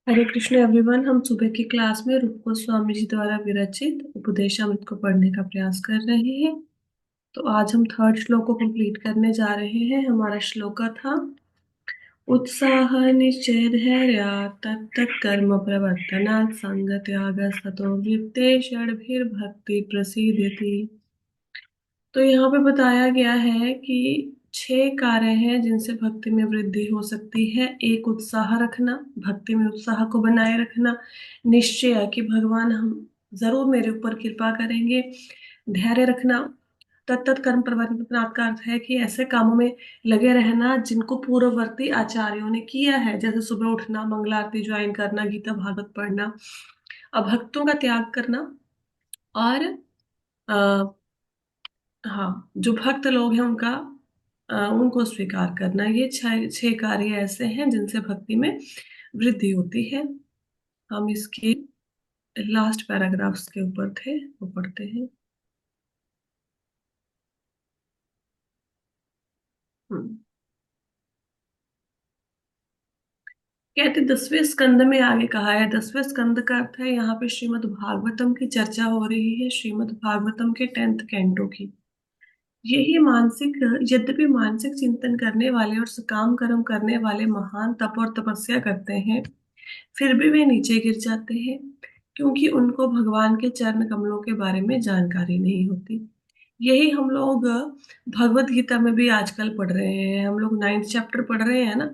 हरे Krishna everyone. हम सुबह की क्लास में रूप गोस्वामी जी द्वारा विरचित उपदेशामृत को पढ़ने का प्रयास कर रहे हैं। तो आज हम थर्ड श्लोक को कंप्लीट करने जा रहे हैं। हमारा श्लोक था उत्साह निश्चय धैर्य तत्त कर्म प्रवर्तनात् संग त्याग सतो वित्ते षड्भिर्भक्ति प्रसीदति। तो यहाँ पे बताया गया है कि 6 कार्य हैं जिनसे भक्ति में वृद्धि हो सकती है। एक, उत्साह रखना, भक्ति में उत्साह को बनाए रखना। निश्चय कि भगवान हम जरूर मेरे ऊपर कृपा करेंगे। धैर्य रखना। तत्त कर्म प्रवर्तन का अर्थ है कि ऐसे कामों में लगे रहना जिनको पूर्ववर्ती आचार्यों ने किया है, जैसे सुबह उठना, मंगला आरती ज्वाइन करना, गीता भागवत पढ़ना। अभक्तों का त्याग करना। और हाँ, जो भक्त लोग हैं उनको स्वीकार करना। ये 6 कार्य ऐसे हैं जिनसे भक्ति में वृद्धि होती है। हम इसके लास्ट पैराग्राफ्स के ऊपर थे, वो पढ़ते हैं। हम्म। कहते 10वें स्कंद में आगे कहा है। 10वें स्कंद का अर्थ है, यहाँ पे श्रीमद् भागवतम की चर्चा हो रही है, श्रीमद् भागवतम के 10th कैंटो की। यही मानसिक यद्यपि मानसिक चिंतन करने वाले और सकाम कर्म करने वाले महान तप और तपस्या करते हैं, फिर भी वे नीचे गिर जाते हैं, क्योंकि उनको भगवान के चरण कमलों के बारे में जानकारी नहीं होती। यही हम लोग भगवत गीता में भी आजकल पढ़ रहे हैं। हम लोग 9th चैप्टर पढ़ रहे हैं ना।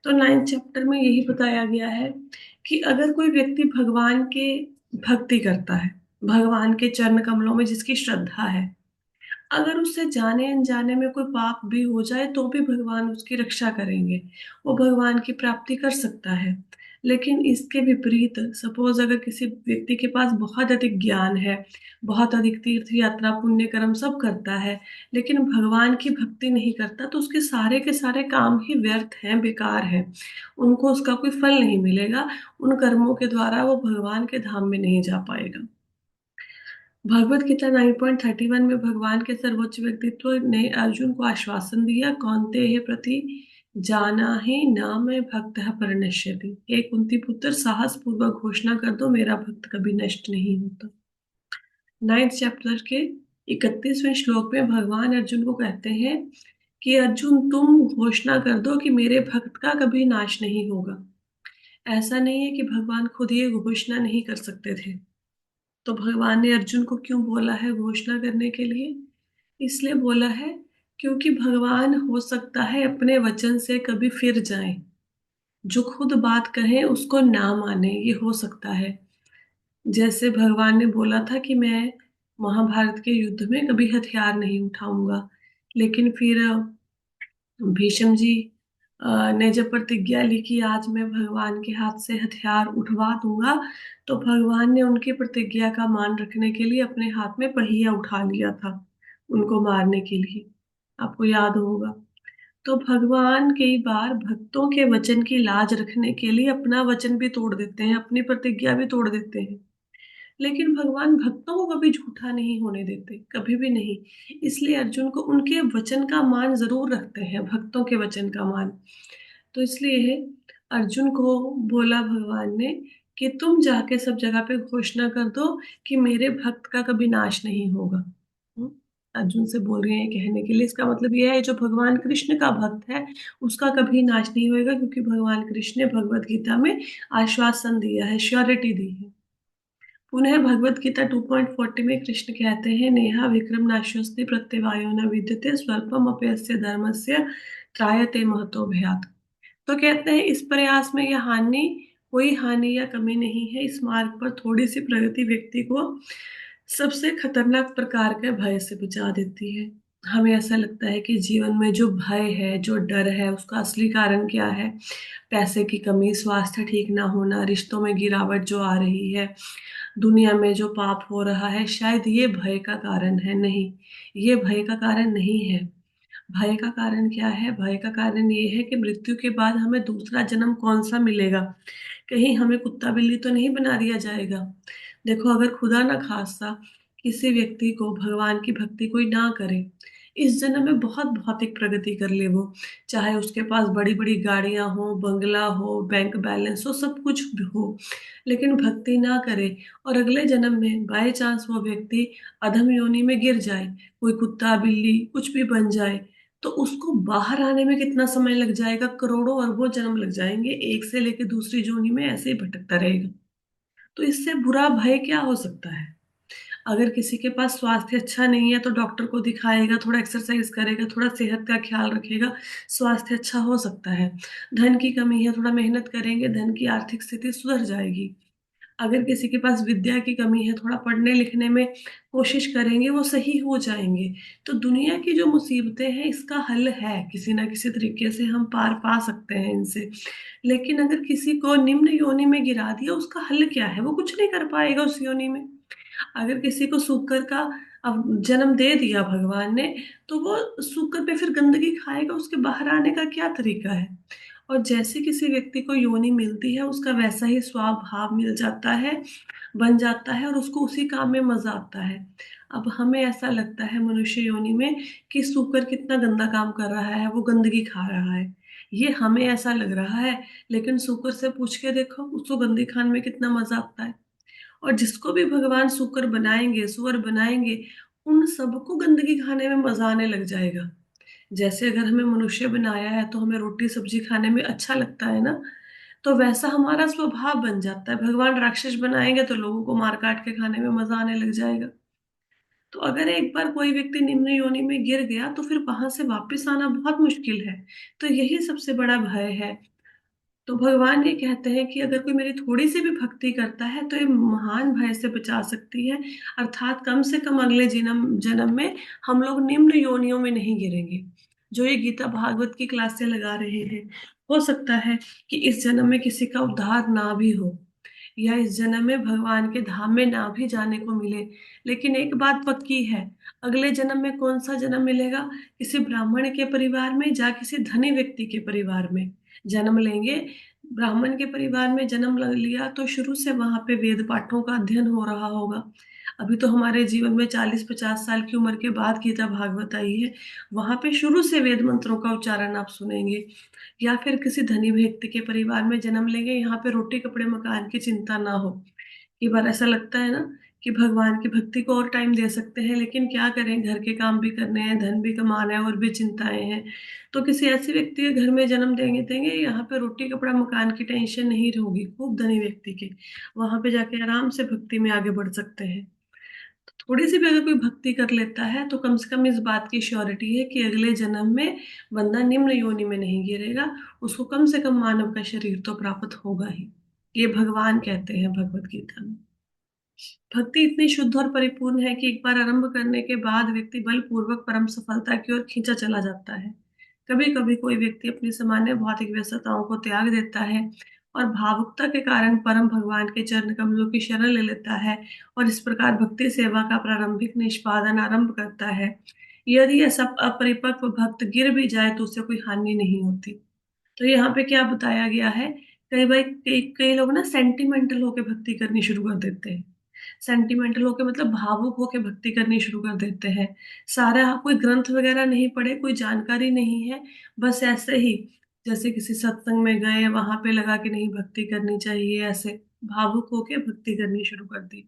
तो 9th चैप्टर में यही बताया गया है कि अगर कोई व्यक्ति भगवान के भक्ति करता है, भगवान के चरण कमलों में जिसकी श्रद्धा है, अगर उससे जाने अनजाने में कोई पाप भी हो जाए तो भी भगवान उसकी रक्षा करेंगे, वो भगवान की प्राप्ति कर सकता है। लेकिन इसके विपरीत, सपोज अगर किसी व्यक्ति के पास बहुत अधिक ज्ञान है, बहुत अधिक तीर्थ यात्रा पुण्य कर्म सब करता है, लेकिन भगवान की भक्ति नहीं करता, तो उसके सारे के सारे काम ही व्यर्थ हैं, बेकार हैं। उनको उसका कोई फल नहीं मिलेगा। उन कर्मों के द्वारा वो भगवान के धाम में नहीं जा पाएगा। भगवत गीता 9.31 में भगवान के सर्वोच्च व्यक्तित्व ने अर्जुन को आश्वासन दिया, कौन्तेय प्रति जाना ही न मैं भक्त परिणश्यति। हे कुंती पुत्र, साहस पूर्वक घोषणा कर दो, मेरा भक्त कभी नष्ट नहीं होता। 9th चैप्टर के 31वें श्लोक में भगवान अर्जुन को कहते हैं कि अर्जुन, तुम घोषणा कर दो कि मेरे भक्त का कभी नाश नहीं होगा। ऐसा नहीं है कि भगवान खुद ये घोषणा नहीं कर सकते थे। तो भगवान ने अर्जुन को क्यों बोला है घोषणा करने के लिए? इसलिए बोला है क्योंकि भगवान हो सकता है अपने वचन से कभी फिर जाएं। जो खुद बात कहें उसको ना माने, ये हो सकता है। जैसे भगवान ने बोला था कि मैं महाभारत के युद्ध में कभी हथियार नहीं उठाऊंगा, लेकिन फिर भीष्म जी ने जब प्रतिज्ञा ली कि आज मैं भगवान के हाथ से हथियार उठवा दूंगा, तो भगवान ने उनकी प्रतिज्ञा का मान रखने के लिए अपने हाथ में पहिया उठा लिया था, उनको मारने के लिए। आपको याद होगा। तो भगवान कई बार भक्तों के वचन की लाज रखने के लिए अपना वचन भी तोड़ देते हैं, अपनी प्रतिज्ञा भी तोड़ देते हैं। लेकिन भगवान भक्तों को कभी झूठा नहीं होने देते, कभी भी नहीं। इसलिए अर्जुन को उनके वचन का मान जरूर रखते हैं, भक्तों के वचन का मान। तो इसलिए अर्जुन को बोला भगवान ने कि तुम जाके सब जगह पे घोषणा कर दो कि मेरे भक्त का कभी नाश नहीं होगा। हम्म? अर्जुन से बोल रहे हैं कहने के लिए। इसका मतलब यह है, जो भगवान कृष्ण का भक्त है उसका कभी नाश नहीं होएगा, क्योंकि भगवान कृष्ण ने भगवत गीता में आश्वासन दिया है, श्योरिटी दी है। पुनः भगवत गीता 2.40 में कृष्ण कहते हैं, नेहा विक्रम नाश्योस्ति प्रत्यवायो न विद्यते स्वल्पम अप्यस्य धर्मस्य त्रायते महतो भयात्। तो कहते हैं इस प्रयास में यह हानि, कोई हानि या कमी नहीं है। इस मार्ग पर थोड़ी सी प्रगति व्यक्ति को सबसे खतरनाक प्रकार के भय से बचा देती है। हमें ऐसा लगता है कि जीवन में जो भय है, जो डर है, उसका असली कारण क्या है? पैसे की कमी, स्वास्थ्य ठीक ना होना, रिश्तों में गिरावट जो आ रही है, दुनिया में जो पाप हो रहा है, शायद ये भय का कारण है। नहीं, ये भय का कारण नहीं है। भय का कारण क्या है? भय का कारण ये है कि मृत्यु के बाद हमें दूसरा जन्म कौन सा मिलेगा? कहीं हमें कुत्ता बिल्ली तो नहीं बना दिया जाएगा? देखो, अगर खुदा ना खास्ता किसी व्यक्ति को भगवान की भक्ति कोई ना करे, इस जन्म में बहुत भौतिक प्रगति कर ले वो, चाहे उसके पास बड़ी बड़ी गाड़ियां हो, बंगला हो, बैंक बैलेंस हो, सब कुछ भी हो, लेकिन भक्ति ना करे और अगले जन्म में बाय चांस वो व्यक्ति अधम योनि में गिर जाए, कोई कुत्ता बिल्ली कुछ भी बन जाए, तो उसको बाहर आने में कितना समय लग जाएगा? करोड़ों अरबों जन्म लग जाएंगे, एक से लेकर दूसरी योनि में ऐसे ही भटकता रहेगा। तो इससे बुरा भय क्या हो सकता है? अगर किसी के पास स्वास्थ्य अच्छा नहीं है तो डॉक्टर को दिखाएगा, थोड़ा एक्सरसाइज करेगा, थोड़ा सेहत का ख्याल रखेगा, स्वास्थ्य अच्छा हो सकता है। धन की कमी है, थोड़ा मेहनत करेंगे, धन की आर्थिक स्थिति सुधर जाएगी। अगर किसी के पास विद्या की कमी है, थोड़ा पढ़ने लिखने में कोशिश करेंगे, वो सही हो जाएंगे। तो दुनिया की जो मुसीबतें हैं इसका हल है, किसी ना किसी तरीके से हम पार पा सकते हैं इनसे। लेकिन अगर किसी को निम्न योनि में गिरा दिया, उसका हल क्या है? वो कुछ नहीं कर पाएगा उस योनि में। अगर किसी को शुक्र का अब जन्म दे दिया भगवान ने, तो वो शुक्र पे फिर गंदगी खाएगा, उसके बाहर आने का क्या तरीका है? और जैसे किसी व्यक्ति को योनि मिलती है, उसका वैसा ही स्वभाव मिल जाता है, बन जाता है, और उसको उसी काम में मजा आता है। अब हमें ऐसा लगता है मनुष्य योनि में कि शुक्र कितना गंदा काम कर रहा है, वो गंदगी खा रहा है, ये हमें ऐसा लग रहा है। लेकिन शुक्र से पूछ के देखो, उसको गंदगी खाने में कितना मजा आता है। और जिसको भी भगवान शुक्र बनाएंगे, सुअर बनाएंगे, उन सबको गंदगी खाने में मजा आने लग जाएगा। जैसे अगर हमें मनुष्य बनाया है तो हमें रोटी सब्जी खाने में अच्छा लगता है ना, तो वैसा हमारा स्वभाव बन जाता है। भगवान राक्षस बनाएंगे तो लोगों को मार काट के खाने में मजा आने लग जाएगा। तो अगर एक बार कोई व्यक्ति निम्न योनि में गिर गया तो फिर वहां से वापस आना बहुत मुश्किल है। तो यही सबसे बड़ा भय है। तो भगवान ये कहते हैं कि अगर कोई मेरी थोड़ी सी भी भक्ति करता है तो ये महान भय से बचा सकती है, अर्थात कम से कम अगले जन्म जन्म में हम लोग निम्न योनियों में नहीं गिरेंगे। जो ये गीता भागवत की क्लासें लगा रहे हैं, हो सकता है कि इस जन्म में किसी का उद्धार ना भी हो, या इस जन्म में भगवान के धाम में ना भी जाने को मिले। लेकिन एक बात पक्की है, अगले जन्म में कौन सा जन्म मिलेगा? किसी ब्राह्मण के परिवार में या किसी धनी व्यक्ति के परिवार में जन्म लेंगे। ब्राह्मण के परिवार में जन्म लिया तो शुरू से वहां पे वेद पाठों का अध्ययन हो रहा होगा। अभी तो हमारे जीवन में 40-50 साल की उम्र के बाद गीता भागवत आई है, वहां पे शुरू से वेद मंत्रों का उच्चारण आप सुनेंगे। या फिर किसी धनी व्यक्ति के परिवार में जन्म लेंगे, यहाँ पे रोटी कपड़े मकान की चिंता ना हो। कई बार ऐसा लगता है ना कि भगवान की भक्ति को और टाइम दे सकते हैं, लेकिन क्या करें, घर के काम भी करने हैं, धन भी कमाना है, और भी चिंताएं हैं। तो किसी ऐसे व्यक्ति के घर में जन्म देंगे देंगे यहाँ पे रोटी कपड़ा मकान की टेंशन नहीं होगी, खूब धनी व्यक्ति के, वहां पे जाके आराम से भक्ति में आगे बढ़ सकते हैं। तो थोड़ी सी भी अगर कोई भक्ति कर लेता है तो कम से कम इस बात की श्योरिटी है कि अगले जन्म में बंदा निम्न योनि में नहीं गिरेगा, उसको कम से कम मानव का शरीर तो प्राप्त होगा ही। ये भगवान कहते हैं भगवत गीता में। भक्ति इतनी शुद्ध और परिपूर्ण है कि एक बार आरंभ करने के बाद व्यक्ति बलपूर्वक परम सफलता की ओर खींचा चला जाता है। कभी कभी कोई व्यक्ति अपनी सामान्य भौतिक व्यस्तताओं को त्याग देता है और भावुकता के कारण परम भगवान के चरण कमलों की शरण ले लेता है, और इस प्रकार भक्ति सेवा का प्रारंभिक निष्पादन आरंभ करता है। यदि ऐसा अपरिपक्व भक्त गिर भी जाए तो उसे कोई हानि नहीं होती। तो यहाँ पे क्या बताया गया है, कई लोग ना सेंटिमेंटल होके भक्ति करनी शुरू कर देते हैं। सेंटिमेंटल होके मतलब भावुक होके भक्ति करनी शुरू कर देते हैं। सारा कोई ग्रंथ वगैरह नहीं पढ़े, कोई जानकारी नहीं है, बस ऐसे ही जैसे किसी सत्संग में गए, वहां पे लगा कि नहीं भक्ति करनी चाहिए, ऐसे भावुक होके भक्ति करनी शुरू कर दी।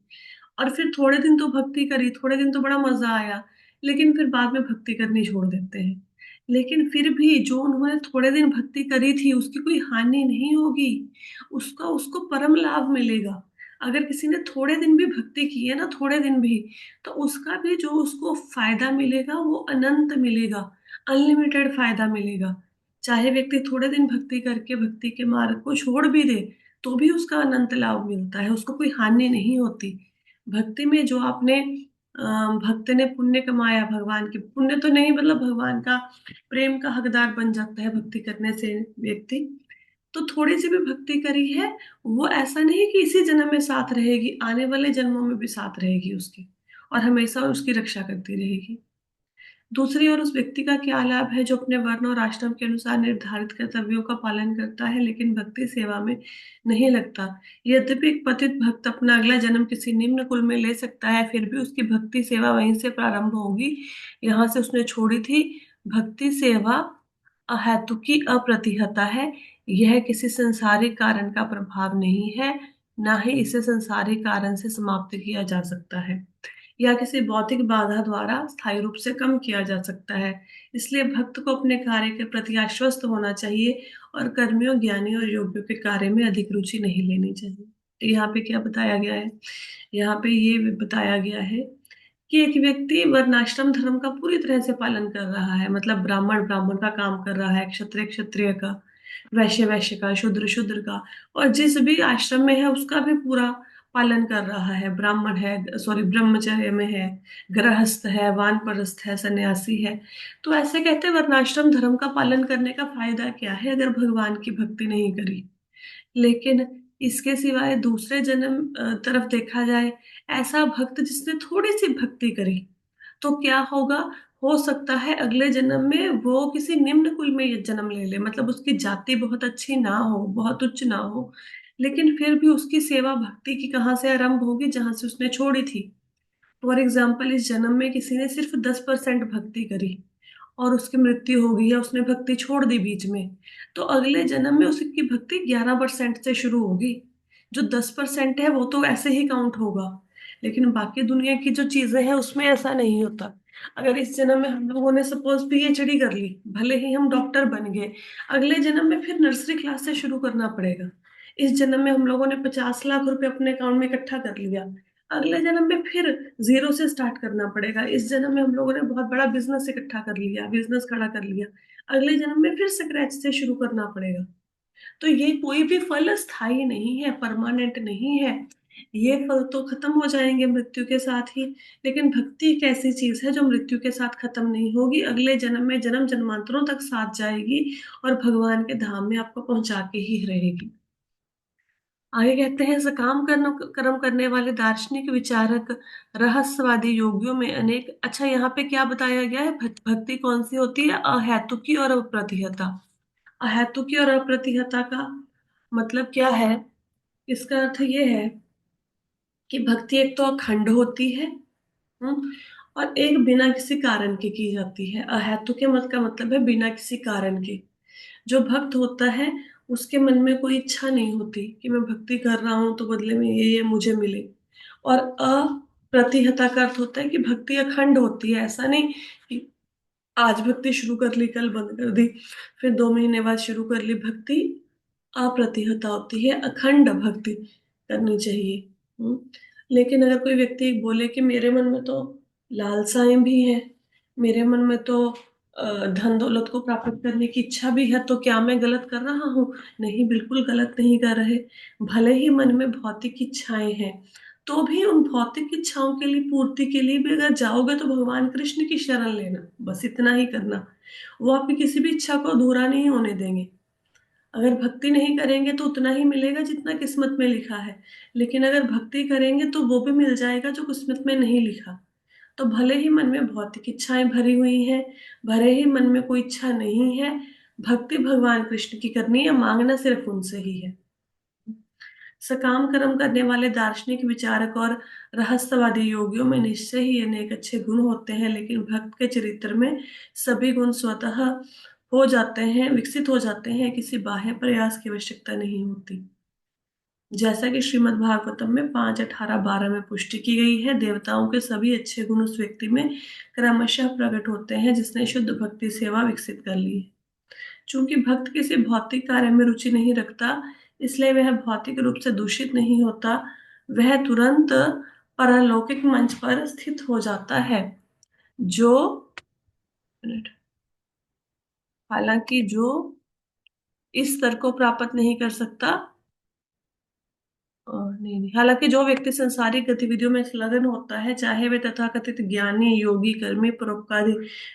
और फिर थोड़े दिन तो भक्ति करी, थोड़े दिन तो बड़ा मजा आया, लेकिन फिर बाद में भक्ति करनी छोड़ देते हैं। लेकिन फिर भी जो उन्होंने थोड़े दिन भक्ति करी थी उसकी कोई हानि नहीं होगी, उसका उसको परम लाभ मिलेगा। अगर किसी ने थोड़े दिन भी भक्ति की है ना, थोड़े दिन भी, तो उसका भी जो उसको फायदा मिलेगा वो अनंत मिलेगा, अनलिमिटेड फायदा मिलेगा। चाहे व्यक्ति थोड़े दिन भक्ति करके भक्ति के मार्ग को छोड़ भी दे, तो भी उसका अनंत लाभ मिलता है, उसको कोई हानि नहीं होती। भक्ति में जो आपने भक्त ने पुण्य कमाया, भगवान के पुण्य तो नहीं, मतलब भगवान का प्रेम का हकदार बन जाता है भक्ति करने से व्यक्ति। तो थोड़ी सी भी भक्ति करी है, वो ऐसा नहीं कि इसी जन्म में साथ रहेगी, आने वाले जन्मों में भी साथ रहेगी उसकी, और हमेशा उसकी रक्षा करती रहेगी। दूसरी ओर उस व्यक्ति का क्या लाभ है जो अपने वर्ण और आश्रम के अनुसार निर्धारित कर्तव्यों का पालन करता है लेकिन भक्ति सेवा में नहीं लगता। यद्यपि एक पतित भक्त अपना अगला जन्म किसी निम्न कुल में ले सकता है, फिर भी उसकी भक्ति सेवा वहीं से प्रारंभ होगी, यहाँ से उसने छोड़ी थी। भक्ति सेवा अहेतुकी अप्रतिहता है। यह किसी संसारिक कारण का प्रभाव नहीं है, ना ही इसे संसारिक कारण से समाप्त किया जा सकता है या किसी भौतिक बाधा द्वारा स्थायी रूप से कम किया जा सकता है। इसलिए भक्त को अपने कार्य के प्रति आश्वस्त होना चाहिए और कर्मियों, ज्ञानी और योग्यों के कार्य में अधिक रुचि नहीं लेनी चाहिए। यहाँ पे क्या बताया गया है? यहाँ पे ये बताया गया है कि एक व्यक्ति वर्णाश्रम धर्म का पूरी तरह से पालन कर रहा है, मतलब ब्राह्मण ब्राह्मण का काम कर रहा है, क्षत्रिय क्षत्रिय का, वैश्य वैश्य का, शूद्र शूद्र का, और जिस भी आश्रम में है उसका भी पूरा पालन कर रहा है। ब्राह्मण है, सॉरी, ब्रह्मचर्य में है, गृहस्थ है, वानप्रस्थ है, सन्यासी है। तो ऐसे कहते हैं वर्णाश्रम धर्म का पालन करने का फायदा क्या है अगर भगवान की भक्ति नहीं करी। लेकिन इसके सिवाय दूसरे जन्म तरफ देखा जाए, ऐसा भक्त जिसने थोड़ी सी भक्ति करी तो क्या होगा? हो सकता है अगले जन्म में वो किसी निम्न कुल में ये जन्म ले ले, मतलब उसकी जाति बहुत अच्छी ना हो, बहुत उच्च ना हो, लेकिन फिर भी उसकी सेवा भक्ति की कहाँ से आरंभ होगी? जहां से उसने छोड़ी थी। फॉर एग्जाम्पल, इस जन्म में किसी ने सिर्फ 10% भक्ति करी और उसकी मृत्यु हो गई है, उसने भक्ति छोड़ दी बीच में, तो अगले जन्म में उसकी भक्ति 11% से शुरू होगी। जो 10% है वो तो ऐसे ही काउंट होगा, लेकिन बाकी दुनिया की जो चीजें हैं उसमें ऐसा नहीं होता। अगर इस जन्म में हम लोगों ने सपोज पीएचडी कर ली, भले ही हम डॉक्टर बन गए, अगले जन्म में फिर नर्सरी क्लास से शुरू करना पड़ेगा। इस जन्म में हम लोगों ने 50 लाख रुपए अपने अकाउंट में इकट्ठा कर लिया, अगले जन्म में फिर जीरो से स्टार्ट करना पड़ेगा। इस जन्म में हम लोगों ने बहुत बड़ा बिजनेस इकट्ठा कर लिया, बिजनेस खड़ा कर लिया, अगले जन्म में फिर स्क्रैच से शुरू करना पड़ेगा। तो ये कोई भी फल स्थायी नहीं है, परमानेंट नहीं है। ये फल तो खत्म हो जाएंगे मृत्यु के साथ ही, लेकिन भक्ति एक ऐसी चीज है जो मृत्यु के साथ खत्म नहीं होगी, अगले जन्म में जन्म जन्मांतरों तक साथ जाएगी और भगवान के धाम में आपको पहुंचा के ही रहेगी। आगे कहते हैं, सकाम कर्म कर्म करने वाले दार्शनिक विचारक रहस्यवादी योगियों में अनेक। अच्छा, यहाँ पे क्या बताया गया है? भक्ति कौन सी होती है? अहेतुकी और अप्रतिहता। अहेतुकी और अप्रतिहता का मतलब क्या है? इसका अर्थ ये है कि भक्ति एक तो अखंड होती है, और एक बिना किसी कारण के की जाती है। अहेतु के मत का मतलब है बिना किसी कारण के। जो भक्त होता है उसके मन में कोई इच्छा नहीं होती कि मैं भक्ति कर रहा हूं तो बदले में ये मुझे मिले। और अप्रतिहता का अर्थ होता है कि भक्ति अखंड होती है, ऐसा नहीं कि आज भक्ति शुरू कर ली कल बंद कर दी, फिर 2 महीने बाद शुरू कर ली। भक्ति अप्रतिहता होती है, अखंड भक्ति करनी चाहिए। लेकिन अगर कोई व्यक्ति बोले कि मेरे मन में तो लालसाएं भी हैं, मेरे मन में तो धन दौलत को प्राप्त करने की इच्छा भी है, तो क्या मैं गलत कर रहा हूँ? नहीं, बिल्कुल गलत नहीं कर रहे। भले ही मन में भौतिक इच्छाएं हैं, तो भी उन भौतिक इच्छाओं के लिए, पूर्ति के लिए भी अगर जाओगे तो भगवान कृष्ण की शरण लेना, बस इतना ही करना। वो आपकी किसी भी इच्छा को अधूरा नहीं होने देंगे। अगर भक्ति नहीं करेंगे तो उतना ही मिलेगा जितना किस्मत में लिखा है, लेकिन अगर भक्ति करेंगे तो वो भी मिल जाएगा जो किस्मत में नहीं लिखा। तो भले ही मन में भौतिक इच्छाएं भरी हुई हैं, भले ही मन में कोई इच्छा नहीं है, भक्ति भगवान कृष्ण की करनी है, मांगना सिर्फ उनसे ही है। सकाम कर्म करने वाले दार्शनिक विचारक और रहस्यवादी योगियों में निश्चय ही अनेक अच्छे गुण होते हैं, लेकिन भक्त के चरित्र में सभी गुण स्वतः हो जाते हैं, विकसित हो जाते हैं, किसी बाह्य प्रयास की आवश्यकता नहीं होती। जैसा कि श्रीमद् भागवतम में 5:18-12 में पुष्टि की गई है, देवताओं के सभी अच्छे गुण उस व्यक्ति में क्रमशः प्रकट होते हैं जिसने शुद्ध भक्ति सेवा विकसित कर ली है। चूंकि भक्त किसी भौतिक कार्य में रुचि नहीं रखता, इसलिए वह भौतिक रूप से दूषित नहीं होता, वह तुरंत परलौकिक मंच पर स्थित हो जाता है। जो हालांकि जो इस स्तर को प्राप्त नहीं कर सकता, नहीं नहीं, हालांकि जो व्यक्ति सांसारिक गतिविधियों में संलग्न होता है, चाहे वे तथाकथित ज्ञानी, योगी, कर्मी, परोपकारी,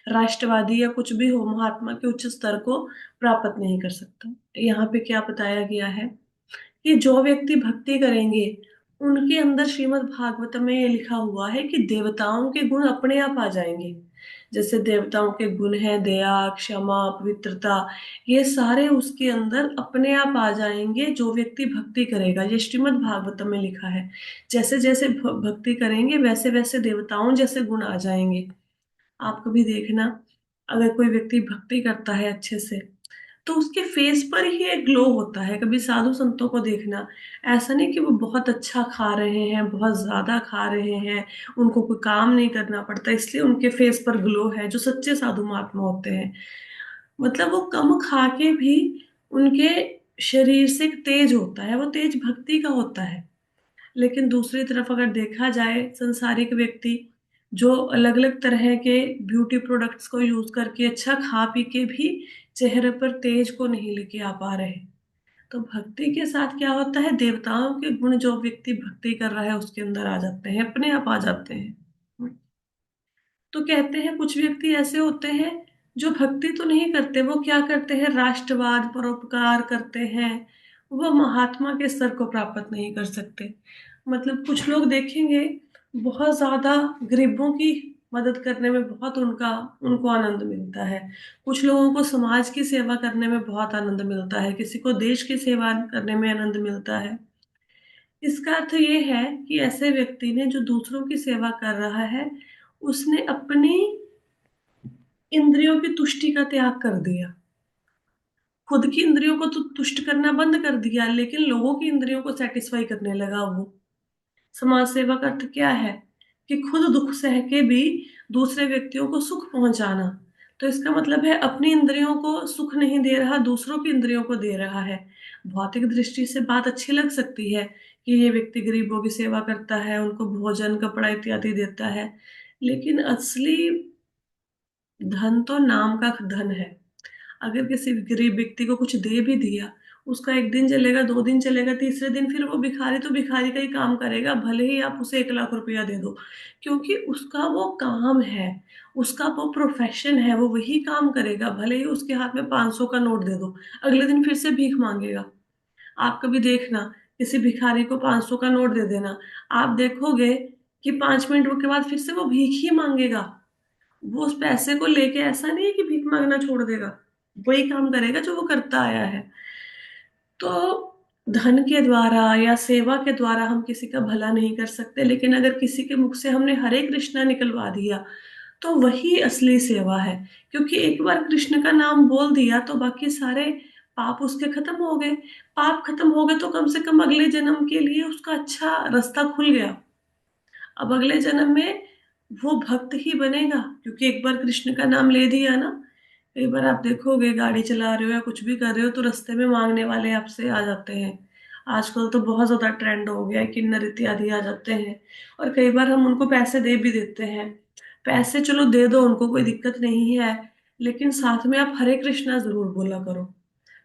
राष्ट्रवादी या कुछ भी हो, महात्मा के उच्च स्तर को प्राप्त नहीं कर सकता। यहाँ पे क्या बताया गया है कि जो व्यक्ति भक्ति करेंगे उनके अंदर, श्रीमद् भागवत में ये लिखा हुआ है कि देवताओं के गुण अपने आप आ जाएंगे। जैसे देवताओं के गुण हैं, दया, क्षमा, पवित्रता, ये सारे उसके अंदर अपने आप आ जाएंगे जो व्यक्ति भक्ति करेगा। ये श्रीमद् भागवतम में लिखा है। जैसे जैसे भक्ति करेंगे वैसे वैसे देवताओं जैसे गुण आ जाएंगे। आप कभी देखना, अगर कोई व्यक्ति भक्ति करता है अच्छे से, तो उसके फेस पर ही एक ग्लो होता है। कभी साधु संतों को देखना, ऐसा नहीं कि वो बहुत अच्छा खा रहे हैं, बहुत ज्यादा खा रहे हैं, उनको कोई काम नहीं करना पड़ता इसलिए उनके फेस पर ग्लो है। जो सच्चे साधु महात्मा होते हैं, मतलब वो कम खा के भी उनके शरीर से एक तेज होता है, वो तेज भक्ति का होता है। लेकिन दूसरी तरफ अगर देखा जाए, संसारिक व्यक्ति जो अलग अलग तरह के ब्यूटी प्रोडक्ट्स को यूज करके अच्छा खा पी के भी चेहरे पर तेज को नहीं लेके आ पा रहे। तो भक्ति के साथ क्या होता है, देवताओं के गुण जो व्यक्ति भक्ति कर रहा है उसके अंदर आ जाते हैं, अपने आप आ जाते हैं। तो कहते हैं कुछ व्यक्ति ऐसे होते हैं जो भक्ति तो नहीं करते, वो क्या करते हैं, राष्ट्रवाद, परोपकार करते हैं। वो महात्मा के स्तर को प्राप्त नहीं कर सकते। मतलब कुछ लोग देखेंगे बहुत ज्यादा गरीबों की मदद करने में बहुत उनका उनको आनंद मिलता है। कुछ लोगों को समाज की सेवा करने में बहुत आनंद मिलता है, किसी को देश की सेवा करने में आनंद मिलता है। इसका अर्थ ये है कि ऐसे व्यक्ति ने जो दूसरों की सेवा कर रहा है, उसने अपनी इंद्रियों की तुष्टि का त्याग कर दिया। खुद की इंद्रियों को तो तुष्ट करना बंद कर दिया, लेकिन लोगों की इंद्रियों को सेटिस्फाई करने लगा वो। समाज सेवा का अर्थ क्या है, कि खुद दुख सह के भी दूसरे व्यक्तियों को सुख पहुंचाना। तो इसका मतलब है अपनी इंद्रियों को सुख नहीं दे रहा, दूसरों की इंद्रियों को दे रहा है। भौतिक दृष्टि से बात अच्छी लग सकती है कि ये व्यक्ति गरीबों की सेवा करता है, उनको भोजन, कपड़ा इत्यादि देता है, लेकिन असली धन तो नाम का धन है। अगर किसी गरीब व्यक्ति को कुछ दे भी दिया, उसका एक दिन चलेगा, दो दिन चलेगा, तीसरे दिन फिर वो भिखारी तो भिखारी का ही काम करेगा, भले ही आप उसे 1 लाख रुपया दे दो। क्योंकि उसका वो काम है, उसका वो प्रोफेशन है, वो वही काम करेगा। भले ही उसके हाथ में 500 का नोट दे दो, अगले दिन फिर से भीख मांगेगा। आप कभी देखना, किसी भिखारी को 500 का नोट दे देना, आप देखोगे कि 5 मिनट के बाद फिर से वो भीख ही मांगेगा। वो उस पैसे को लेके ऐसा नहीं है कि भीख मांगना छोड़ देगा, वही काम करेगा जो वो करता आया है। तो धन के द्वारा या सेवा के द्वारा हम किसी का भला नहीं कर सकते, लेकिन अगर किसी के मुख से हमने हरे कृष्णा निकलवा दिया तो वही असली सेवा है। क्योंकि एक बार कृष्ण का नाम बोल दिया तो बाकी सारे पाप उसके खत्म हो गए। पाप खत्म हो गए तो कम से कम अगले जन्म के लिए उसका अच्छा रास्ता खुल गया। अब अगले जन्म में वो भक्त ही बनेगा, क्योंकि एक बार कृष्ण का नाम ले दिया ना। कई बार आप देखोगे गाड़ी चला रहे हो या कुछ भी कर रहे हो तो रास्ते में मांगने वाले आपसे आ जाते हैं। आजकल तो बहुत ज्यादा ट्रेंड हो गया है, किन्नर इत्यादि आ जाते हैं। और कई बार हम उनको पैसे दे भी देते हैं। पैसे चलो दे दो उनको, कोई दिक्कत नहीं है, लेकिन साथ में आप हरे कृष्णा जरूर बोला करो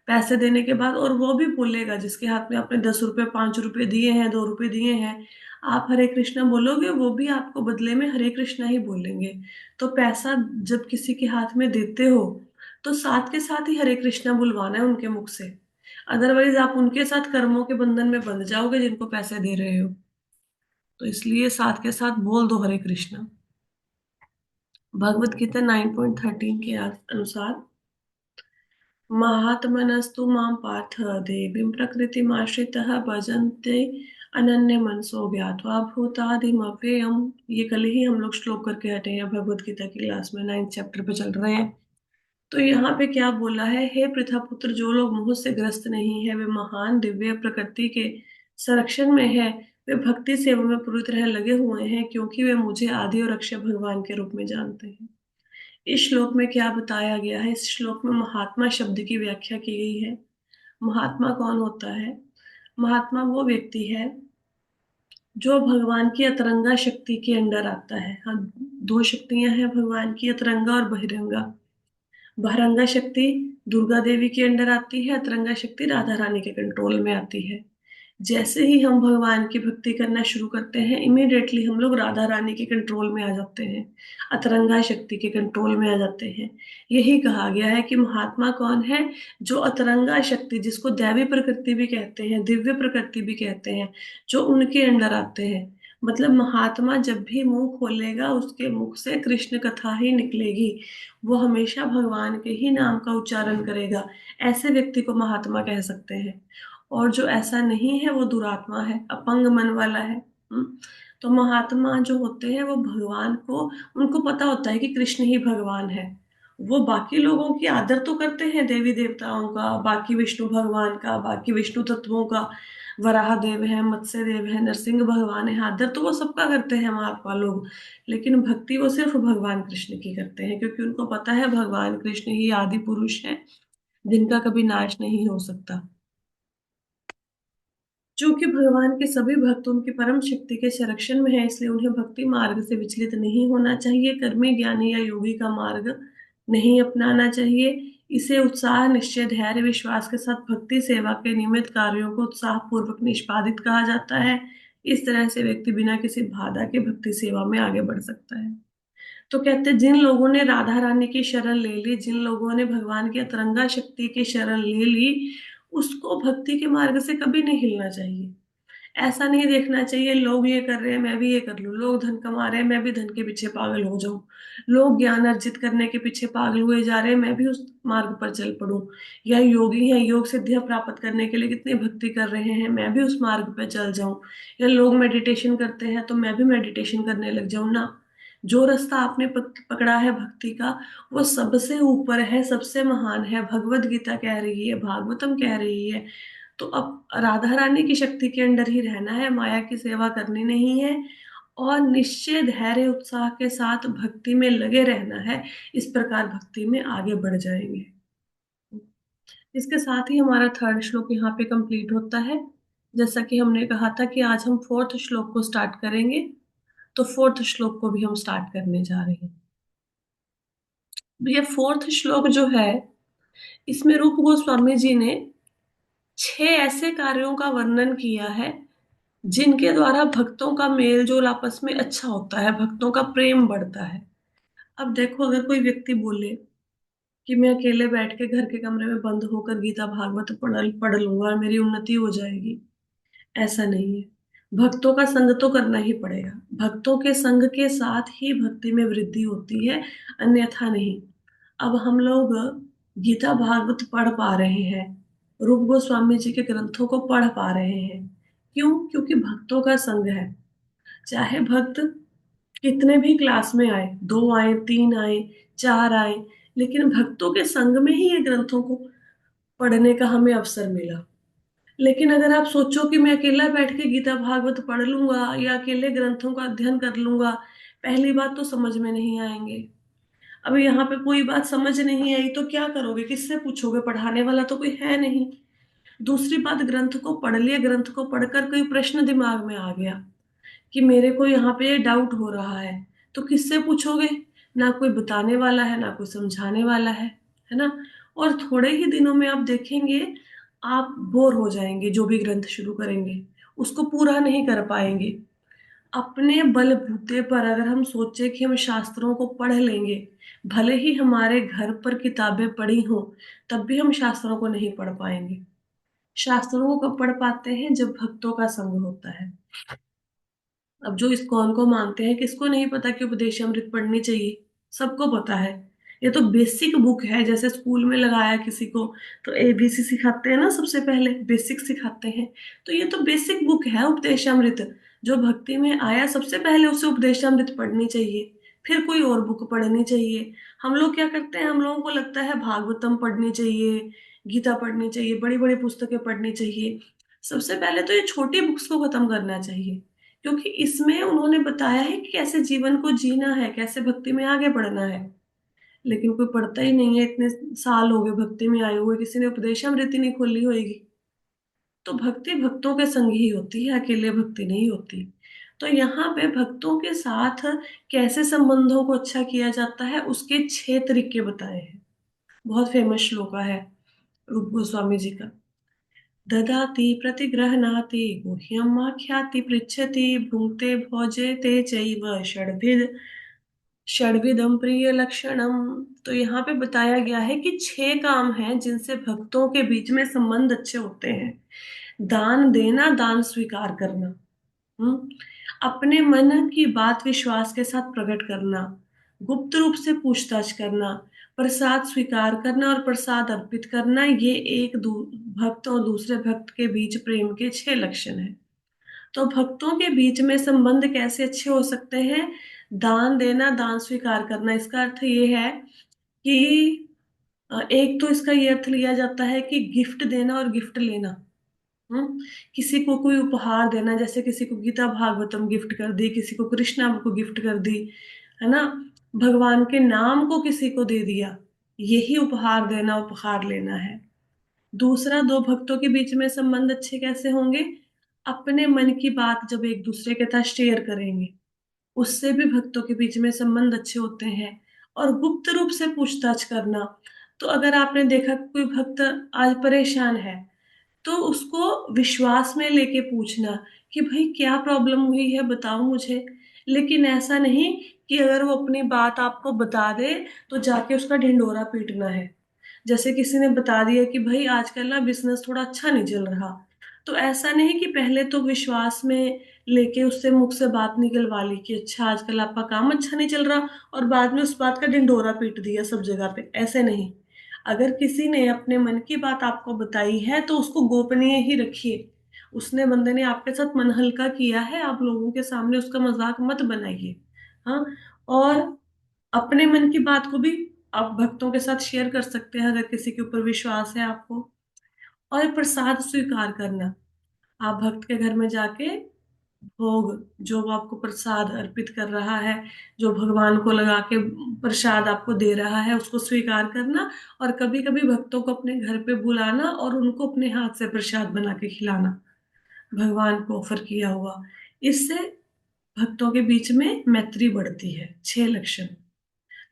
पैसे देने के बाद। और वो भी बोलेगा जिसके हाथ में आपने 10 रुपए, 5 रुपए दिए हैं, 2 रुपए दिए हैं, आप हरे कृष्णा बोलोगे, वो भी आपको बदले में हरे कृष्णा ही बोलेंगे। तो पैसा जब किसी के हाथ में देते हो तो साथ के साथ ही हरे कृष्णा बुलवाना है उनके मुख से। अदरवाइज आप उनके साथ कर्मों के बंधन में बंध जाओगे जिनको पैसे दे रहे हो। तो इसलिए साथ के साथ बोल दो हरे कृष्णा। भगवत गीता 9.13 के अनुसार, महात्मनस्तु मां पार्थ देवीं प्रकृतिमाश्रितः भजन्ते अनन्य मनसो ज्ञात्वा भूतादिमव्ययम्। ये कल ही हम लोग श्लोक करके हटे हैं, भगवत गीता की क्लास में 9th चैप्टर पे चल रहे हैं। तो यहाँ पे क्या बोला है, हे पृथा पुत्र, जो लोग मोह से ग्रस्त नहीं है वे महान दिव्य प्रकृति के संरक्षण में है। वे भक्ति सेवा में पूरी तरह लगे हुए हैं, क्योंकि वे मुझे आदि और अक्षय भगवान के रूप में जानते हैं। इस श्लोक में क्या बताया गया है, इस श्लोक में महात्मा शब्द की व्याख्या की गई है। महात्मा कौन होता है? महात्मा वो व्यक्ति है जो भगवान की अतरंगा शक्ति के अंडर आता है। हाँ, दो शक्तियां हैं भगवान की, अतरंगा और बहिरंगा। बहिरंगा शक्ति दुर्गा देवी के अंडर आती है, अतरंगा शक्ति राधा रानी के कंट्रोल में आती है। जैसे ही हम भगवान की भक्ति करना शुरू करते हैं, इमीडिएटली हम लोग राधा रानी के कंट्रोल में आ जाते हैं, अतरंगा शक्ति के कंट्रोल में आ जाते हैं। यही कहा गया है कि महात्मा कौन है, जो अतरंगा शक्ति, जिसको दैवी प्रकृति भी कहते हैं, दिव्य प्रकृति भी कहते हैं, जो उनके अंडर आते हैं। मतलब महात्मा जब भी मुंह खोलेगा उसके मुख से कृष्ण कथा ही निकलेगी। वो हमेशा भगवान के ही नाम का उच्चारण करेगा। ऐसे व्यक्ति को महात्मा कह सकते हैं। और जो ऐसा नहीं है वो दुरात्मा है, अपंग मन वाला है। हम्म। तो महात्मा जो होते हैं वो भगवान को, उनको पता होता है कि कृष्ण ही भगवान है। वो बाकी लोगों की आदर तो करते हैं, देवी देवताओं का, बाकी विष्णु भगवान का, बाकी विष्णु तत्वों का। वराह देव है, मत्स्य देव है, नरसिंह भगवान है, आदर तो वो सबका करते हैं महात्मा लोग। लेकिन भक्ति वो सिर्फ भगवान कृष्ण की करते हैं, क्योंकि उनको पता है भगवान कृष्ण ही आदि पुरुष है, जिनका कभी नाश नहीं हो सकता। चूंकि भगवान के सभी भक्त उनकी परम शक्ति के संरक्षण में है, इसलिए उन्हें भक्ति मार्ग से विचलित नहीं होना चाहिए, कर्मी ज्ञानी या योगी का मार्ग नहीं अपनाना चाहिए। इसे उत्साह, निश्चय, धैर्य, विश्वास के साथ भक्ति सेवा के नियमित कार्यों को उत्साह पूर्वक निष्पादित कहा जाता है। इस तरह से व्यक्ति बिना किसी बाधा के भक्ति सेवा में आगे बढ़ सकता है। तो कहते हैं, जिन लोगों ने राधा रानी की शरण ले ली, जिन लोगों ने भगवान की अतरंगा शक्ति की शरण ले ली, उसको भक्ति के मार्ग से कभी नहीं हिलना चाहिए। ऐसा नहीं देखना चाहिए लोग ये कर रहे हैं मैं भी ये कर लूं, लोग धन कमा रहे हैं मैं भी धन के पीछे पागल हो जाऊं, लोग ज्ञान अर्जित करने के पीछे पागल हुए जा रहे हैं मैं भी उस मार्ग पर चल पड़ूं, या योगी हैं योग सिद्धियां प्राप्त करने के लिए कितनी भक्ति कर रहे हैं मैं भी उस मार्ग पर चल जाऊं, या लोग मेडिटेशन करते हैं तो मैं भी मेडिटेशन करने लग जाऊं ना। जो रास्ता आपने पकड़ा है भक्ति का, वो सबसे ऊपर है, सबसे महान है। भगवत गीता कह रही है, भागवतम कह रही है। तो अब राधा रानी की शक्ति के अंडर ही रहना है, माया की सेवा करनी नहीं है, और निश्चय, धैर्य, उत्साह के साथ भक्ति में लगे रहना है। इस प्रकार भक्ति में आगे बढ़ जाएंगे। इसके साथ ही हमारा थर्ड श्लोक यहाँ पे कंप्लीट होता है। जैसा कि हमने कहा था कि आज हम फोर्थ श्लोक को स्टार्ट करेंगे, तो फोर्थ श्लोक को भी हम स्टार्ट करने जा रहे हैं। ये फोर्थ श्लोक जो है, इसमें रूप गोस्वामी जी ने 6 ऐसे कार्यों का वर्णन किया है जिनके द्वारा भक्तों का मेल जोल आपस में अच्छा होता है, भक्तों का प्रेम बढ़ता है। अब देखो, अगर कोई व्यक्ति बोले कि मैं अकेले बैठ के घर के कमरे में बंद होकर गीता भागवत पढ़ लूंगा और मेरी उन्नति हो जाएगी, ऐसा नहीं है। भक्तों का संग तो करना ही पड़ेगा, भक्तों के संग के साथ ही भक्ति में वृद्धि होती है, अन्यथा नहीं। अब हम लोग गीता भागवत पढ़ पा रहे हैं, रूप गोस्वामी जी के ग्रंथों को पढ़ पा रहे हैं, क्यों? क्योंकि भक्तों का संग है। चाहे भक्त कितने भी क्लास में आए, 2 आए, 3 आए, 4 आए, लेकिन भक्तों के संग में ही ये ग्रंथों को पढ़ने का हमें अवसर मिला। लेकिन अगर आप सोचो कि मैं अकेला बैठ के गीता भागवत पढ़ लूंगा या अकेले ग्रंथों का अध्ययन कर लूंगा, पहली बात तो समझ में नहीं आएंगे। अब यहाँ पे कोई बात समझ नहीं आई तो क्या करोगे, किससे पूछोगे? पढ़ाने वाला तो कोई है नहीं। दूसरी बात, ग्रंथ को पढ़ लिया, ग्रंथ को पढ़कर कोई प्रश्न दिमाग में आ गया कि मेरे को यहाँ पे डाउट हो रहा है, तो किससे पूछोगे? ना कोई बताने वाला है, ना कोई समझाने वाला है ना। और थोड़े ही दिनों में आप देखेंगे, आप बोर हो जाएंगे, जो भी ग्रंथ शुरू करेंगे उसको पूरा नहीं कर पाएंगे। अपने बलबूते पर अगर हम सोचे कि हम शास्त्रों को पढ़ लेंगे, भले ही हमारे घर पर किताबें पढ़ी हों, तब भी हम शास्त्रों को नहीं पढ़ पाएंगे। शास्त्रों को कब पढ़ पाते हैं? जब भक्तों का संग होता है। अब जो इस्कॉन को मानते हैं, किसको नहीं पता कि उपदेशामृत पढ़नी चाहिए? सबको पता है। ये तो बेसिक बुक है, जैसे स्कूल में लगाया किसी को तो एबीसी सिखाते हैं ना, सबसे पहले बेसिक सिखाते हैं। तो ये तो बेसिक बुक है उपदेशामृत। जो भक्ति में आया सबसे पहले उसे उपदेशामृत पढ़नी चाहिए, फिर कोई और बुक पढ़नी चाहिए। हम लोग क्या करते हैं, हम लोगों को लगता है भागवतम पढ़नी चाहिए, गीता पढ़नी चाहिए, बड़ी बड़ी पुस्तकें पढ़नी चाहिए। सबसे पहले तो ये छोटी बुक्स को खत्म करना चाहिए, क्योंकि इसमें उन्होंने बताया है कि कैसे जीवन को जीना है, कैसे भक्ति में आगे बढ़ना है। लेकिन कोई पढ़ता ही नहीं है, इतने साल हो गए भक्ति में आए हुए, किसी ने उपदेशामृत ही नहीं खोली होगी। तो भक्ति भक्तों के संग ही होती है, अकेले भक्ति नहीं होती। तो यहाँ पे भक्तों के साथ कैसे संबंधों को अच्छा किया जाता है, उसके 6 तरीके बताए हैं। बहुत फेमस श्लोक है रूप गोस्वामी जी का। ददाति प्रतिगृह्णाति गुह्यम् आख्याति पृच्छति भुङ्क्ते भोजते चैव षड्विधम प्रिय लक्षणम। तो यहाँ पे बताया गया है कि 6 काम हैं जिनसे भक्तों के बीच में संबंध अच्छे होते हैं। दान देना, दान स्वीकार करना, हम्म अपने मन की बात विश्वास के साथ प्रकट करना, गुप्त रूप से पूछताछ करना, प्रसाद स्वीकार करना और प्रसाद अर्पित करना, ये भक्त और दूसरे भक्त के बीच प्रेम के 6 लक्षण हैं। तो भक्तों के बीच में संबंध कैसे अच्छे हो सकते हैं? दान देना, दान स्वीकार करना, इसका अर्थ ये है कि एक तो इसका ये अर्थ लिया जाता है कि गिफ्ट देना और गिफ्ट लेना। किसी को कोई उपहार देना, जैसे किसी को गीता भागवतम गिफ्ट कर दी, किसी को कृष्णा को गिफ्ट कर दी, है ना, भगवान के नाम को किसी को दे दिया, यही उपहार देना, उपहार लेना है। दूसरा, दो भक्तों के बीच में संबंध अच्छे कैसे होंगे? अपने मन की बात जब एक दूसरे के साथ शेयर करेंगे, उससे भी भक्तों के बीच में संबंध अच्छे होते हैं। और गुप्त रूप से पूछताछ करना, तो अगर आपने देखा कि कोई भक्त आज परेशान है, तो उसको विश्वास में लेके पूछना कि भाई क्या प्रॉब्लम हुई है, बताओ मुझे। लेकिन ऐसा नहीं कि अगर वो अपनी बात आपको बता दे तो जाके उसका ढिंढोरा पीटना है। जैसे किसी ने बता दिया कि भाई आजकल ना बिजनेस थोड़ा अच्छा नहीं चल रहा, तो ऐसा नहीं कि पहले तो विश्वास में लेके उससे मुख से बात निकलवा ली कि अच्छा आजकल आपका काम अच्छा नहीं चल रहा, और बाद में उस बात का ढिंढोरा पीट दिया सब जगह पे, ऐसे नहीं। अगर किसी ने अपने मन की बात आपको बताई है तो उसको गोपनीय ही रखिए। उसने बंदे ने आपके साथ मन हल्का किया है, आप लोगों के सामने उसका मजाक मत बनाइए। हाँ। और अपने मन की बात को भी आप भक्तों के साथ शेयर कर सकते हैं अगर किसी के ऊपर विश्वास है आपको। और प्रसाद स्वीकार करना, आप भक्त के घर में जाके भोग, जो वो आपको प्रसाद अर्पित कर रहा है, जो भगवान को लगा के प्रसाद आपको दे रहा है, उसको स्वीकार करना। और कभी कभी भक्तों को अपने घर पे बुलाना और उनको अपने हाथ से प्रसाद बना के खिलाना, भगवान को ऑफर किया हुआ। इससे भक्तों के बीच में मैत्री बढ़ती है। 6 लक्षण।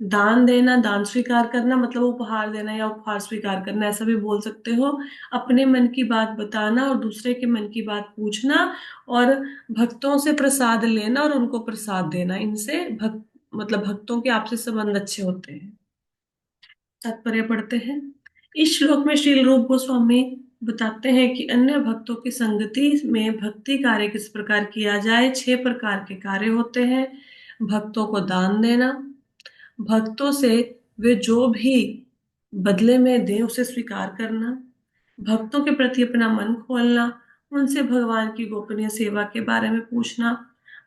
दान देना, दान स्वीकार करना मतलब उपहार देना या उपहार स्वीकार करना, ऐसा भी बोल सकते हो। अपने मन की बात बताना और दूसरे के मन की बात पूछना, और भक्तों से प्रसाद लेना और उनको प्रसाद देना, इनसे भक्तों के आपसी संबंध अच्छे होते हैं। तात्पर्य पढ़ते हैं। इस श्लोक में श्रील रूप गोस्वामी बताते हैं कि अन्य भक्तों की संगति में भक्ति कार्य किस प्रकार किया जाए। 6 प्रकार के कार्य होते हैं। भक्तों को दान देना, भक्तों से वे जो भी बदले में दें उसे स्वीकार करना, भक्तों के प्रति अपना मन खोलना, उनसे भगवान की गोपनीय सेवा के बारे में पूछना,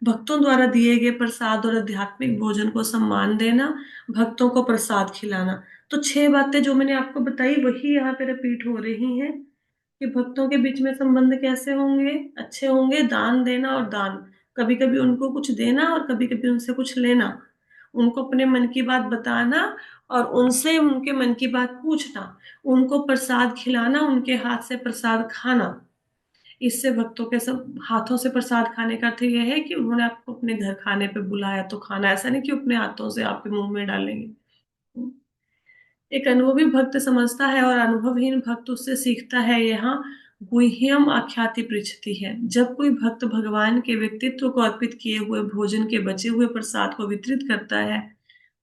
भक्तों द्वारा दिए गए प्रसाद और आध्यात्मिक भोजन को सम्मान देना, भक्तों को प्रसाद खिलाना। तो 6 बातें जो मैंने आपको बताई वही यहाँ पे रिपीट हो रही हैं कि भक्तों के बीच में संबंध कैसे होंगे, अच्छे होंगे। दान देना और दान, कभी कभी उनको कुछ देना और कभी कभी उनसे कुछ लेना, उनको अपने मन की बात बताना और उनसे उनके मन की बात पूछना, उनको प्रसाद खिलाना, उनके हाथ से प्रसाद खाना। इससे भक्तों के सब हाथों से प्रसाद खाने का अर्थ यह है कि उन्होंने आपको अपने घर खाने पे बुलाया तो खाना, ऐसा नहीं कि अपने हाथों से आपके मुंह में डालेंगे। एक अनुभवी भक्त समझता है और अनुभवहीन भक्त उससे सीखता है। यहाँ गुह्यम आख्याति पृछती है। जब कोई भक्त भगवान के व्यक्तित्व को अर्पित किए हुए भोजन के बचे हुए प्रसाद को वितरित करता है,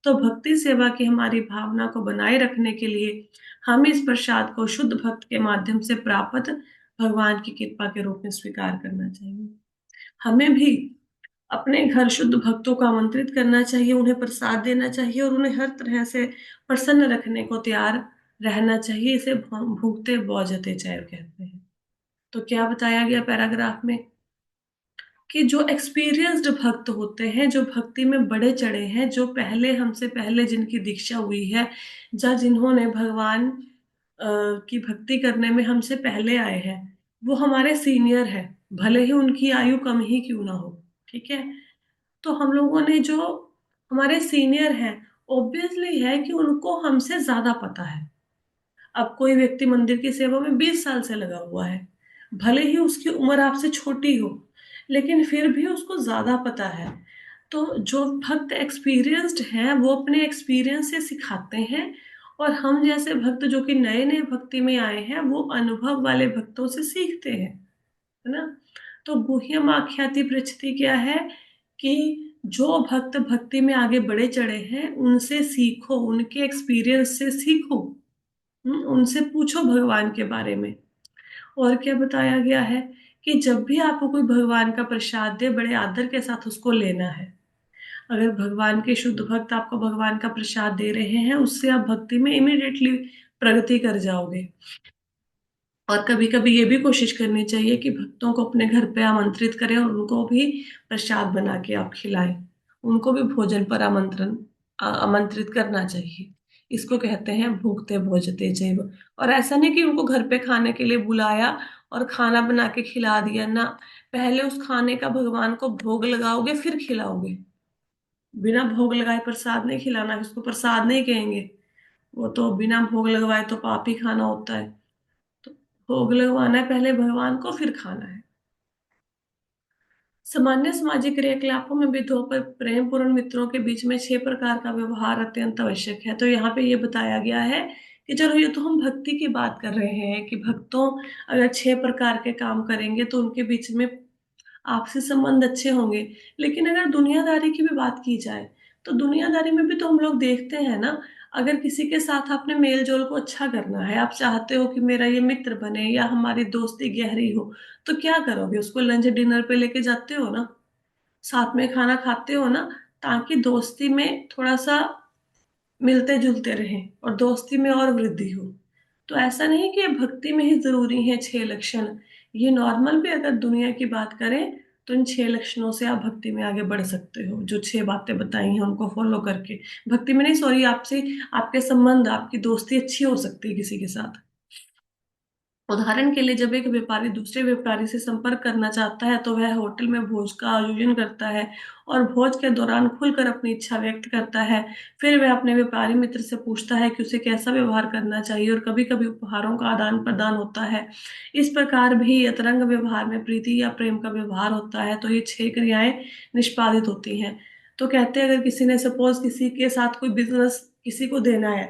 तो भक्ति सेवा की हमारी भावना को बनाए रखने के लिए हमें इस प्रसाद को शुद्ध भक्त के माध्यम से प्राप्त भगवान की कृपा के रूप में स्वीकार करना चाहिए। हमें भी अपने घर शुद्ध भक्तों को आमंत्रित करना चाहिए, उन्हें प्रसाद देना चाहिए और उन्हें हर तरह से प्रसन्न रखने को तैयार रहना चाहिए। इसे भूखते बौझते चैव कहते हैं। तो क्या बताया गया पैराग्राफ में कि जो एक्सपीरियंस्ड भक्त होते हैं, जो भक्ति में बड़े चढ़े हैं, जो पहले हमसे पहले जिनकी दीक्षा हुई है, या जिन्होंने भगवान की भक्ति करने में हमसे पहले आए हैं, वो हमारे सीनियर है, भले ही उनकी आयु कम ही क्यों ना हो। ठीक है। तो हम लोगों ने जो हमारे सीनियर हैं, ऑब्वियसली है कि उनको हमसे ज्यादा पता है। अब कोई व्यक्ति मंदिर की सेवा में 20 साल से लगा हुआ है, भले ही उसकी उम्र आपसे छोटी हो, लेकिन फिर भी उसको ज्यादा पता है। तो जो भक्त एक्सपीरियंस्ड हैं वो अपने एक्सपीरियंस से सिखाते हैं, और हम जैसे भक्त जो कि नए नए भक्ति में आए हैं वो अनुभव वाले भक्तों से सीखते हैं, है ना। तो गुह्यम आख्याति पृछति क्या है कि जो भक्त भक्ति में आगे बढ़े चढ़े हैं उनसे सीखो, उनके एक्सपीरियंस से सीखो। उनसे पूछो भगवान के बारे में। और क्या बताया गया है कि जब भी आपको कोई भगवान का प्रसाद दे, बड़े आदर के साथ उसको लेना है। अगर भगवान के शुद्ध भक्त आपको भगवान का प्रसाद दे रहे हैं, उससे आप भक्ति में इमिडिएटली प्रगति कर जाओगे। और कभी कभी ये भी कोशिश करनी चाहिए कि भक्तों को अपने घर पे आमंत्रित करें और उनको भी प्रसाद बना के आप खिलाएं। उनको भी भोजन पर आमंत्रित करना चाहिए। इसको कहते हैं भूखते भोजते जैव। और ऐसा नहीं कि उनको घर पे खाने के लिए बुलाया और खाना बना के खिला दिया ना। पहले उस खाने का भगवान को भोग लगाओगे, फिर खिलाओगे। बिना भोग लगाए प्रसाद नहीं खिलाना, इसको प्रसाद नहीं कहेंगे। वो तो बिना भोग लगवाए तो पाप ही खाना होता है। तो भोग लगवाना है पहले भगवान को, फिर खाना है। सामान्य सामाजिक क्रियाकलापों में भी दो पर प्रेम पूर्ण मित्रों के बीच में 6 प्रकार का व्यवहार अत्यंत आवश्यक है। तो यहाँ पे ये बताया गया है कि चलो, ये तो हम भक्ति की बात कर रहे हैं कि भक्तों अगर 6 प्रकार के काम करेंगे तो उनके बीच में आपसी संबंध अच्छे होंगे। लेकिन अगर दुनियादारी की भी बात की जाए, तो दुनियादारी में भी तो हम लोग देखते हैं ना। अगर किसी के साथ आपने मेल जोल को अच्छा करना है, आप चाहते हो कि मेरा ये मित्र बने या हमारी दोस्ती गहरी हो, तो क्या करोगे? उसको लंच डिनर पे लेके जाते हो ना, साथ में खाना खाते हो ना, ताकि दोस्ती में थोड़ा सा मिलते जुलते रहें और दोस्ती में और वृद्धि हो। तो ऐसा नहीं कि ये भक्ति में ही जरूरी है 6 लक्षण। ये नॉर्मल भी अगर दुनिया की बात करें, तो इन 6 लक्षणों से आप भक्ति में आगे बढ़ सकते हो। जो 6 बातें बताई हैं उनको फॉलो करके भक्ति में नहीं, सॉरी, आपसे आपके संबंध, आपकी दोस्ती अच्छी हो सकती है किसी के साथ। उदाहरण के लिए, जब एक व्यापारी दूसरे व्यापारी से संपर्क करना चाहता है तो वह होटल में भोज का आयोजन करता है और भोज के दौरान खुलकर अपनी इच्छा व्यक्त करता है। फिर वह अपने व्यापारी मित्र से पूछता है कि उसे कैसा व्यवहार करना चाहिए, और कभी कभी उपहारों का आदान प्रदान होता है। इस प्रकार भी अतरंग व्यवहार में प्रीति या प्रेम का व्यवहार होता है। तो ये 6 क्रियाएं निष्पादित होती हैं। तो कहते हैं, अगर किसी ने सपोज किसी के साथ कोई बिजनेस किसी को देना है,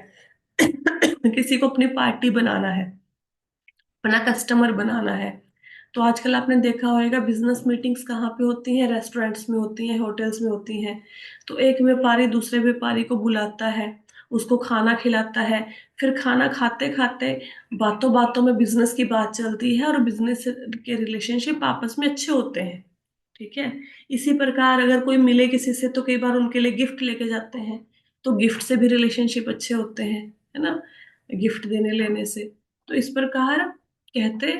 किसी को अपनी पार्टी बनाना है, अपना कस्टमर बनाना है, तो आजकल आपने देखा होगा बिजनेस मीटिंग्स कहाँ पे होती हैं? रेस्टोरेंट्स में होती हैं, होटल्स में होती हैं। तो एक व्यापारी दूसरे व्यापारी को बुलाता है, उसको खाना खिलाता है। फिर खाना खाते खाते बातों बातों में बिजनेस की बात चलती है और बिजनेस के रिलेशनशिप आपस में अच्छे होते हैं। ठीक है। इसी प्रकार अगर कोई मिले किसी से, तो कई बार उनके लिए गिफ्ट लेके जाते हैं, तो गिफ्ट से भी रिलेशनशिप अच्छे होते हैं, है ना, गिफ्ट देने लेने से। तो इस प्रकार कहते,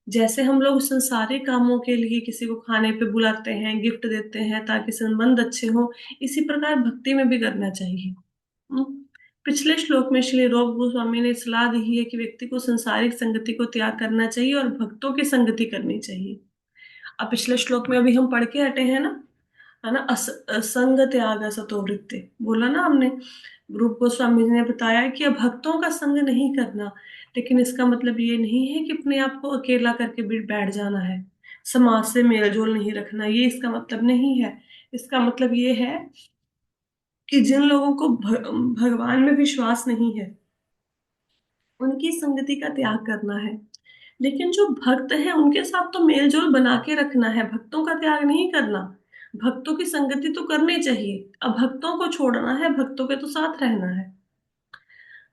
जैसे हम लोग संसारिक कामों के लिए किसी को खाने पे बुलाते हैं, गिफ्ट देते हैं ताकि संबंध अच्छे हो, इसी प्रकार भक्ति में भी करना चाहिए। हम्म। पिछले श्लोक में श्री रूप गोस्वामी ने सलाह दी है कि व्यक्ति को संसारिक संगति को त्याग करना चाहिए और भक्तों की संगति करनी चाहिए। अब पिछले श्लोक में अभी हम पढ़ के हटे हैं ना, है ना, असंग त्याग असतो वृत्ति बोला ना हमने। रूप गोस्वामी जी ने बताया कि अब भक्तों का संग नहीं करना, लेकिन इसका मतलब ये नहीं है कि अपने आप को अकेला करके बैठ जाना है, समाज से मेल जोल नहीं रखना, ये इसका मतलब नहीं है। इसका मतलब ये है कि जिन लोगों को भगवान में विश्वास नहीं है, उनकी संगति का त्याग करना है। लेकिन जो भक्त है उनके साथ तो मेल जोल बना के रखना है, भक्तों का त्याग नहीं करना। भक्तों की संगति तो करनी चाहिए, अब भक्तों को छोड़ना है, भक्तों के तो साथ रहना है।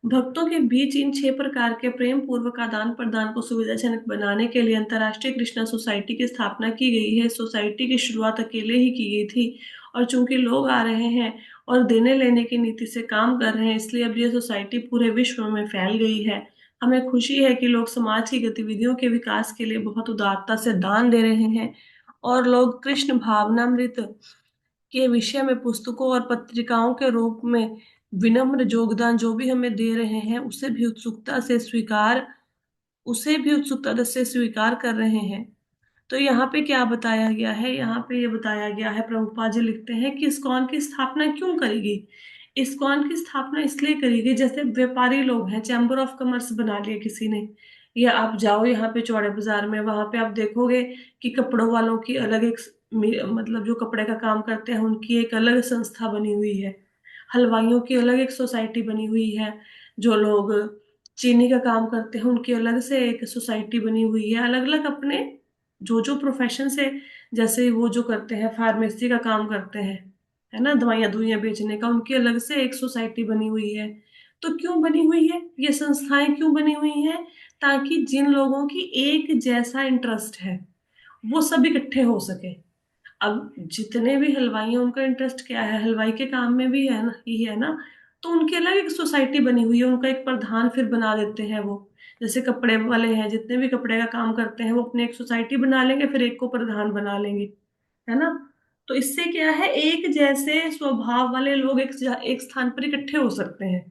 भक्तों के बीच इन 6 प्रकार के प्रेम पूर्वक आदान प्रदान को सुविधाजनक बनाने के लिए अंतर्राष्ट्रीय कृष्णा सोसाइटी की स्थापना की गई है। सोसाइटी की शुरुआत अकेले ही की गई थी, और चूंकि लोग आ रहे हैं और देने लेने की नीति से काम कर रहे हैं, इसलिए अब यह सोसाइटी पूरे विश्व में फैल गई है। हमें खुशी है कि लोग समाज की गतिविधियों के विकास के लिए बहुत उदारता से दान दे रहे हैं, और लोग कृष्ण भावनामृत के विषय में पुस्तकों और पत्रिकाओं के रूप में विनम्र योगदान जो भी हमें दे रहे हैं, उसे भी उत्सुकता से स्वीकार कर रहे हैं। तो यहाँ पे क्या बताया गया है? यहाँ पे ये बताया गया है, प्रभुपाद जी लिखते हैं कि इस्कॉन की स्थापना क्यों करेगी। इस्कॉन की स्थापना इसलिए करेगी, जैसे व्यापारी लोग हैं, चैम्बर ऑफ कॉमर्स बना लिया किसी ने, या आप जाओ यहाँ पे चौड़े बाजार में, वहां पे आप देखोगे कि कपड़ों वालों की अलग एक मतलब जो कपड़े का काम करते हैं उनकी एक अलग संस्था बनी हुई है, हलवाइयों की अलग एक सोसाइटी बनी हुई है, जो लोग चीनी का काम करते हैं उनकी अलग से एक सोसाइटी बनी हुई है, अलग अलग अपने जो जो प्रोफेशन से। जैसे वो जो करते हैं फार्मेसी का काम करते हैं, है ना, दवाइयाँ दुइयां बेचने का, उनकी अलग से एक सोसाइटी बनी हुई है। तो क्यों बनी हुई है ये संस्थाएं, क्यों बनी हुई हैं? ताकि जिन लोगों की एक जैसा इंटरेस्ट है वो सब इकट्ठे हो सके। अब जितने भी हलवाई हैं उनका इंटरेस्ट क्या है, हलवाई के काम में भी है ना, यही है ना। तो उनके अलग एक सोसाइटी बनी हुई है, उनका एक प्रधान फिर बना देते हैं वो। जैसे कपड़े वाले हैं, जितने भी कपड़े का काम करते हैं वो अपने एक सोसाइटी बना लेंगे, फिर एक को प्रधान बना लेंगे, है ना। तो इससे क्या है, एक जैसे स्वभाव वाले लोग एक स्थान पर इकट्ठे हो सकते हैं,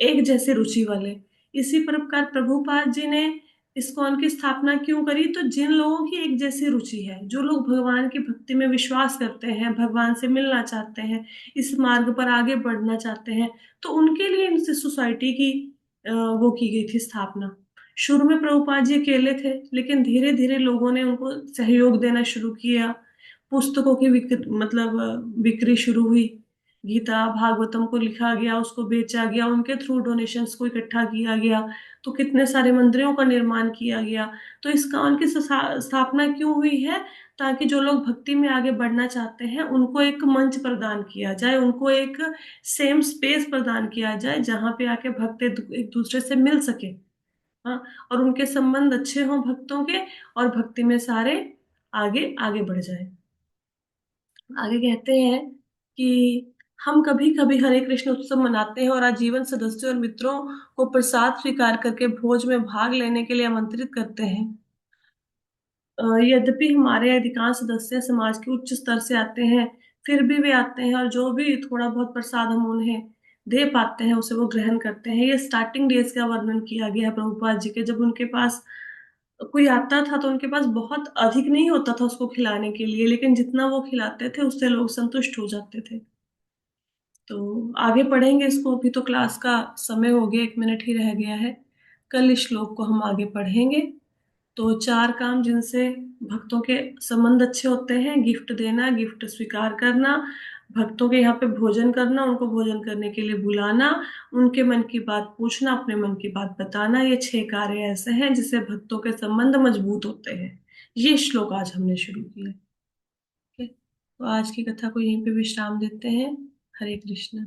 एक जैसे रुचि वाले। इसी प्रकार प्रभुपाद जी ने इस्कॉन की स्थापना क्यों करी, तो जिन लोगों की एक जैसी रुचि है, जो लोग भगवान की भक्ति में विश्वास करते हैं, भगवान से मिलना चाहते हैं, इस मार्ग पर आगे बढ़ना चाहते हैं, तो उनके लिए इनसे सोसाइटी की वो की गई थी स्थापना। शुरू में प्रभुपाद जी अकेले थे, लेकिन धीरे धीरे लोगों ने उनको सहयोग देना शुरू किया। पुस्तकों की बिक्री शुरू हुई। गीता भागवतम को लिखा गया, उसको बेचा गया, उनके थ्रू डोनेशंस को इकट्ठा किया गया। तो कितने सारे मंदिरों का निर्माण किया गया। तो इस कान की स्थापना क्यों हुई है, ताकि जो लोग भक्ति में आगे बढ़ना चाहते हैं उनको एक मंच प्रदान किया जाए, उनको एक सेम स्पेस प्रदान किया जाए जहां पे आके भक्त एक दूसरे से मिल सके। हाँ, और उनके संबंध अच्छे हों भक्तों के, और भक्ति में सारे आगे आगे बढ़ जाए। आगे कहते हैं कि हम कभी कभी हरे कृष्ण उत्सव मनाते हैं और आजीवन सदस्यों और मित्रों को प्रसाद स्वीकार करके भोज में भाग लेने के लिए आमंत्रित करते हैं। यद्यपि हमारे अधिकांश सदस्य समाज के उच्च स्तर से आते हैं, फिर भी वे आते हैं और जो भी थोड़ा बहुत प्रसाद हम उन्हें दे पाते हैं उसे वो ग्रहण करते हैं। ये स्टार्टिंग डेज का वर्णन किया गया है प्रभुपाद जी के, जब उनके पास कोई आता था तो उनके पास बहुत अधिक नहीं होता था उसको खिलाने के लिए, लेकिन जितना वो खिलाते थे उससे लोग संतुष्ट हो जाते थे। तो आगे पढ़ेंगे इसको, अभी तो क्लास का समय हो गया, 1 मिनट ही रह गया है। कल इस श्लोक को हम आगे पढ़ेंगे। तो 4 काम जिनसे भक्तों के संबंध अच्छे होते हैं: गिफ्ट देना, गिफ्ट स्वीकार करना, भक्तों के यहाँ पे भोजन करना, उनको भोजन करने के लिए बुलाना, उनके मन की बात पूछना, अपने मन की बात बताना। ये 6 कार्य ऐसे हैं जिससे भक्तों के संबंध मजबूत होते हैं। ये श्लोक आज हमने शुरू किया। ठीक है? तो आज की कथा को यहीं पे विश्राम देते हैं। हरे कृष्ण।